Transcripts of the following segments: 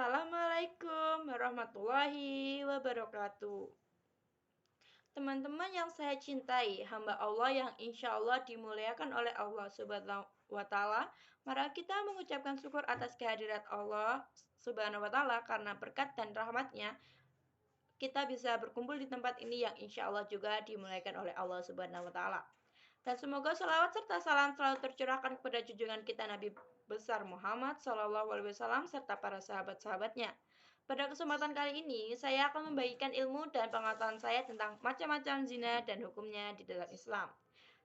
Assalamualaikum warahmatullahi wabarakatuh. Teman-teman yang saya cintai, hamba Allah yang insya Allah dimuliakan oleh Allah Subhanahu wa Ta'ala, mari kita mengucapkan syukur atas kehadirat Allah Subhanahu wa Ta'ala karena berkat dan rahmatnya kita bisa berkumpul di tempat ini yang insya Allah juga dimuliakan oleh Allah Subhanahu wa Ta'ala. Dan semoga salawat serta salam selalu tercurahkan kepada junjungan kita Nabi besar Muhammad SAW serta para sahabat-sahabatnya. Pada kesempatan kali ini, saya akan membagikan ilmu dan pengetahuan saya tentang macam-macam zina dan hukumnya di dalam Islam.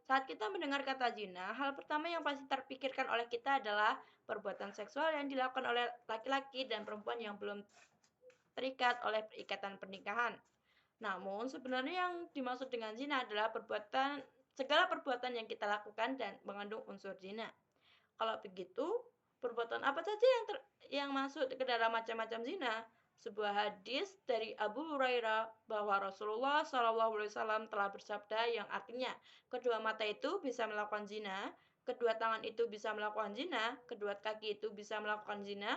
Saat kita mendengar kata zina, hal pertama yang pasti terpikirkan oleh kita adalah perbuatan seksual yang dilakukan oleh laki-laki dan perempuan yang belum terikat oleh perikatan pernikahan. Namun, sebenarnya yang dimaksud dengan zina adalah segala perbuatan yang kita lakukan dan mengandung unsur zina. Kalau begitu, perbuatan apa saja yang masuk ke dalam macam-macam zina? Sebuah hadis dari Abu Hurairah bahwa Rasulullah SAW telah bersabda yang artinya, kedua mata itu bisa melakukan zina, kedua tangan itu bisa melakukan zina, kedua kaki itu bisa melakukan zina,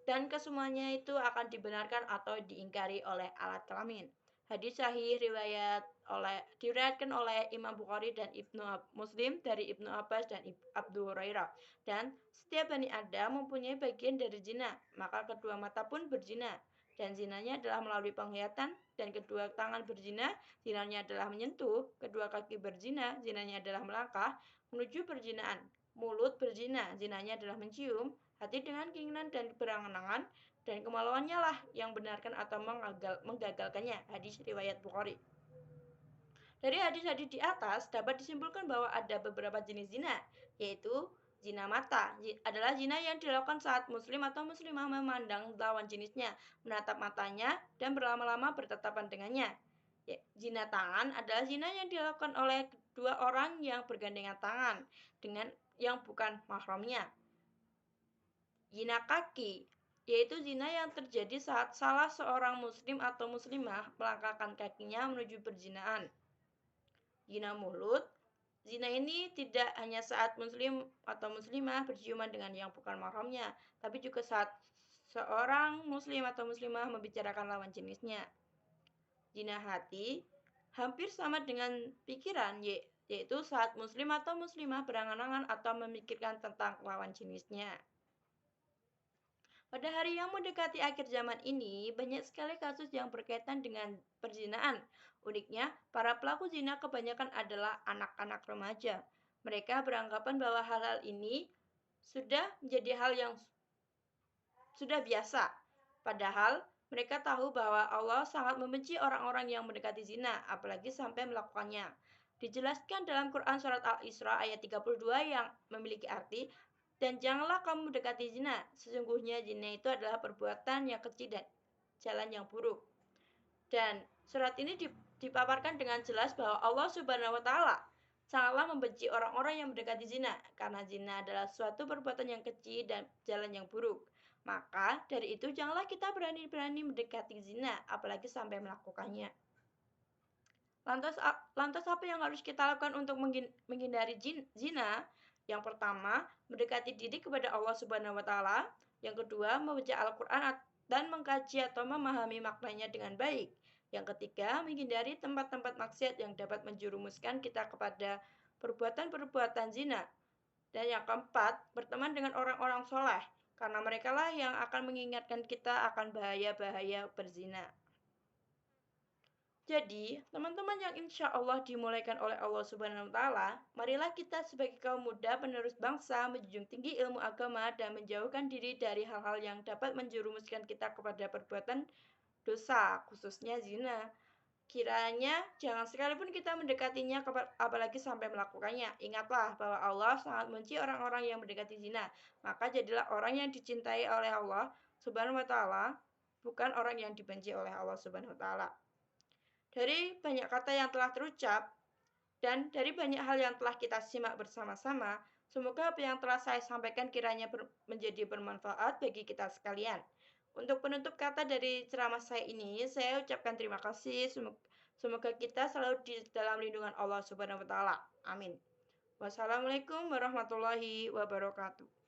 dan kesemuanya itu akan dibenarkan atau diingkari oleh alat kelamin. Hadis sahih diriwayatkan oleh Imam Bukhari dan Ibnu Muslim dari Ibnu Abbas dan Abu Hurairah. Dan setiap Bani Adam mempunyai bagian dari zina, maka kedua mata pun berzina. Dan zinanya adalah melalui penglihatan, dan kedua tangan berzina, zinanya adalah menyentuh, kedua kaki berzina, zinanya adalah melangkah menuju perzinahan. Mulut berzina, zinanya adalah mencium, hati dengan keinginan dan berangan-angan, dan kemaluannya lah yang benarkan atau menggagalkannya. Hadis riwayat Bukhari. Dari hadis-hadis di atas dapat disimpulkan bahwa ada beberapa jenis zina, yaitu zina mata adalah zina yang dilakukan saat muslim atau muslimah memandang lawan jenisnya, menatap matanya, dan berlama-lama bertatapan dengannya. Zina tangan adalah zina yang dilakukan oleh dua orang yang bergandengan tangan dengan yang bukan mahramnya. Zina kaki, yaitu zina yang terjadi saat salah seorang muslim atau muslimah melangkahkan kakinya menuju perzinahan. Zina mulut, zina ini tidak hanya saat muslim atau muslimah berciuman dengan yang bukan mahramnya, tapi juga saat seorang muslim atau muslimah membicarakan lawan jenisnya. Zina hati hampir sama dengan pikiran, yaitu saat muslim atau muslimah berangan-angan atau memikirkan tentang lawan jenisnya. Pada hari yang mendekati akhir zaman ini, banyak sekali kasus yang berkaitan dengan perzinahan. Uniknya, para pelaku zina kebanyakan adalah anak-anak remaja. Mereka beranggapan bahwa hal-hal ini sudah menjadi hal yang sudah biasa. Padahal mereka tahu bahwa Allah sangat membenci orang-orang yang mendekati zina, apalagi sampai melakukannya. Dijelaskan dalam Quran Surat Al-Isra ayat 32 yang memiliki arti, dan janganlah kamu mendekati zina, sesungguhnya zina itu adalah perbuatan yang kecil dan jalan yang buruk. Dan surat ini dipaparkan dengan jelas bahwa Allah Subhanahu wa Ta'ala sangatlah membenci orang-orang yang mendekati zina, karena zina adalah suatu perbuatan yang kecil dan jalan yang buruk. Maka dari itu janganlah kita berani-berani mendekati zina, apalagi sampai melakukannya. Lantas apa yang harus kita lakukan untuk menghindari zina? Yang pertama, mendekati diri kepada Allah Subhanahu wa Ta'ala. Yang kedua, membaca Al-Quran dan mengkaji atau memahami maknanya dengan baik. Yang ketiga, menghindari tempat-tempat maksiat yang dapat menjerumuskan kita kepada perbuatan-perbuatan zina. Dan yang keempat, berteman dengan orang-orang soleh, karena merekalah yang akan mengingatkan kita akan bahaya-bahaya berzina. Jadi, teman-teman yang insya Allah dimulaikan oleh Allah Subhanahu wa Ta'ala, marilah kita sebagai kaum muda penerus bangsa menjunjung tinggi ilmu agama dan menjauhkan diri dari hal-hal yang dapat menjerumuskan kita kepada perbuatan dosa, khususnya zina. Kiranya jangan sekalipun kita mendekatinya, apalagi sampai melakukannya. Ingatlah bahwa Allah sangat membenci orang-orang yang mendekati zina. Maka jadilah orang yang dicintai oleh Allah Subhanahu wa Ta'ala, bukan orang yang dibenci oleh Allah Subhanahu wa Ta'ala. Dari banyak kata yang telah terucap dan dari banyak hal yang telah kita simak bersama-sama, semoga apa yang telah saya sampaikan kiranya menjadi bermanfaat bagi kita sekalian. Untuk penutup kata dari ceramah saya ini, saya ucapkan terima kasih. Semoga kita selalu di dalam lindungan Allah Subhanahu wa Ta'ala. Amin. Wassalamualaikum warahmatullahi wabarakatuh.